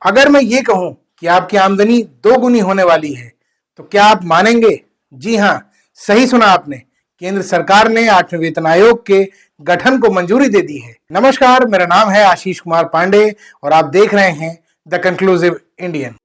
अगर मैं ये कहूं कि आपकी आमदनी दोगुनी होने वाली है तो क्या आप मानेंगे? जी हां, सही सुना आपने। केंद्र सरकार ने 8वें वेतन आयोग के गठन को मंजूरी दे दी है। नमस्कार, मेरा नाम है आशीष कुमार पांडे और आप देख रहे हैं द कंक्लूसिव इंडियन।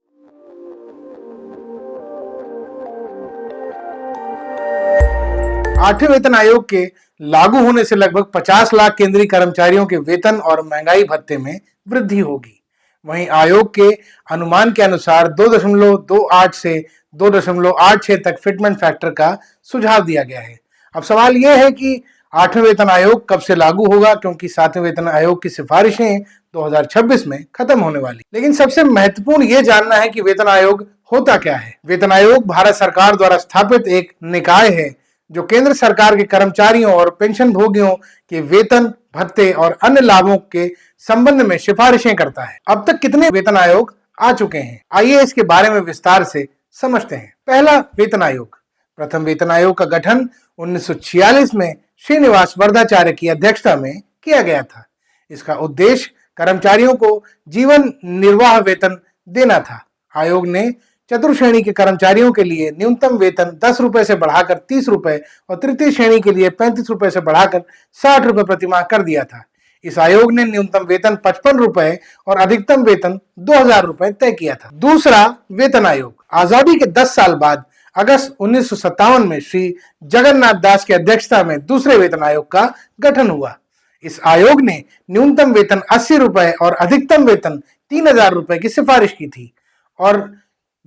8वें वेतन आयोग के लागू होने से लगभग 50 लाख केंद्रीय कर्मचारियों के वेतन और महंगाई भत्ते में वृद्धि होगी। वहीं आयोग के अनुमान के अनुसार 2.28 से 2.86 तक फिटमेंट फैक्टर का सुझाव दिया गया है। अब सवाल यह है कि 8वें वेतन आयोग कब से लागू होगा, क्योंकि 7वें वेतन आयोग की सिफारिशें 2026 में खत्म होने वाली। लेकिन सबसे महत्वपूर्ण यह जानना है कि वेतन आयोग होता क्या है। वेतन आयोग भारत सरकार द्वारा स्थापित एक निकाय है जो केंद्र सरकार के कर्मचारियों और पेंशन भोगियों के वेतन, भत्ते और अन्य लाभों के संबंध में सिफारिशें करता है। अब तक कितने वेतन आयोग आ चुके हैं, आइए इसके बारे में विस्तार से समझते हैं। पहला वेतन आयोग। प्रथम वेतन आयोग का गठन 1946 में श्रीनिवास वरदाचार्य की अध्यक्षता में किया गया था। इसका उद्देश्य कर्मचारियों को जीवन निर्वाह वेतन देना था। आयोग ने चतुर्थ के कर्मचारियों के लिए न्यूनतम वेतन 10 रुपए से बढ़ाकर 30 रुपए और तृतीय श्रेणी के लिए 35 रुपए से बढ़ाकर 60 रुपए प्रतिमाह कर दिया था। इस आयोग ने न्यूनतम वेतन 55 रुपए और अधिकतम वेतन 2000 रुपए तय किया था। दूसरा वेतन आयोग। आजादी के 10 साल बाद अगस्त 1957 में श्री जगन्नाथ दास की अध्यक्षता में दूसरे वेतन आयोग का गठन हुआ। इस आयोग ने न्यूनतम वेतन 80 रुपए और अधिकतम वेतन 3000 रुपए की सिफारिश की थी और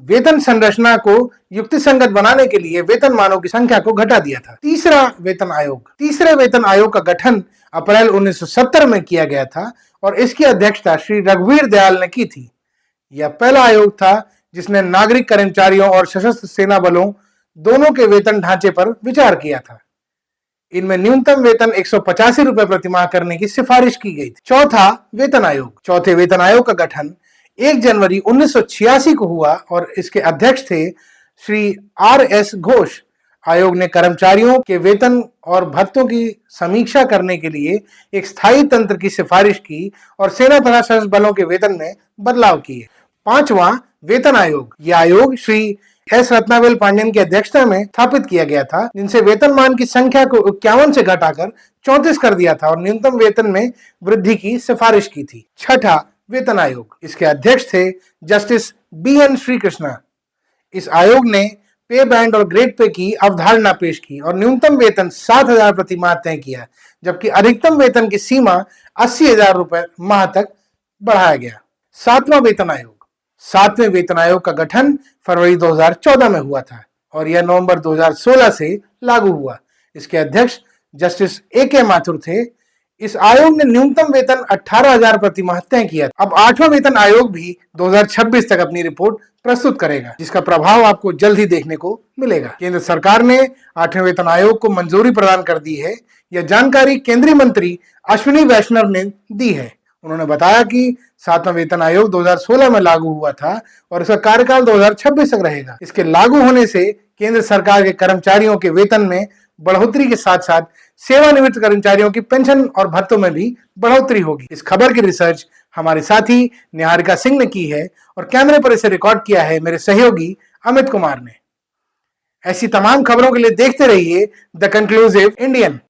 वेतन संरचना को युक्तिसंगत बनाने के लिए वेतनमानों की संख्या को घटा दिया था। तीसरा वेतन आयोग। तीसरे वेतन आयोग का गठन अप्रैल 1970 में किया गया था और इसकी अध्यक्षता श्री रघुवीर दयाल ने की थी। यह पहला आयोग था जिसने नागरिक कर्मचारियों और सशस्त्र सेना बलों दोनों के वेतन ढांचे पर विचार किया था। इनमें न्यूनतम वेतन 185 रुपए प्रतिमाह करने की सिफारिश की गई थी। चौथा वेतन आयोग। चौथे वेतन आयोग का गठन 1 जनवरी 1986 को हुआ और इसके अध्यक्ष थे श्री RS घोष। आयोग ने कर्मचारियों के वेतन और भत्तों की समीक्षा करने के लिए एक स्थायी तंत्र की सिफारिश की और सेना तथा सशस्त्र बलों के वेतन में बदलाव किए। पांचवा वेतन आयोग। यह आयोग श्री S रत्नावेल पांड्यन की अध्यक्षता में स्थापित किया गया था, जिनसे वेतनमान की संख्या को 51 से घटाकर 34 कर दिया था और न्यूनतम वेतन में वृद्धि की सिफारिश की थी। छठा वेतन आयोग। इसके अध्यक्ष थे जस्टिस BN श्रीकृष्णा। इस आयोग ने पे बैंड और ग्रेड पे की अवधारणा पेश की और न्यूनतम वेतन 7000 प्रति माह तय किया, जबकि अधिकतम वेतन की सीमा 80,000 रुपए माह तक बढ़ाया गया। सातवां वेतन आयोग। सातवें वेतन आयोग का गठन फरवरी 2014 में हुआ था और यह नवंबर 2016 से लागू हुआ। इसके अध्यक्ष जस्टिस AK माथुर थे। इस आयोग ने न्यूनतम वेतन 18,000 प्रति माह तय किया। अब 8वां वेतन आयोग भी 2026 तक अपनी रिपोर्ट प्रस्तुत करेगा, जिसका प्रभाव आपको जल्द ही देखने को मिलेगा। केंद्र सरकार ने 8वें वेतन आयोग को मंजूरी प्रदान कर दी है। यह जानकारी केंद्रीय मंत्री अश्विनी वैष्णव ने दी है। उन्होंने बताया कि 7वां वेतन आयोग 2016 में लागू हुआ था और इसका कार्यकाल 2026 तक रहेगा। इसके लागू होने से केंद्र सरकार के कर्मचारियों के वेतन में बढ़ोतरी के साथ साथ सेवानिवृत्त कर्मचारियों की पेंशन और भत्तों में भी बढ़ोतरी होगी। इस खबर की रिसर्च हमारे साथी निहारिका सिंह ने की है और कैमरे पर इसे रिकॉर्ड किया है मेरे सहयोगी अमित कुमार ने। ऐसी तमाम खबरों के लिए देखते रहिए द कंक्लूसिव इंडियन।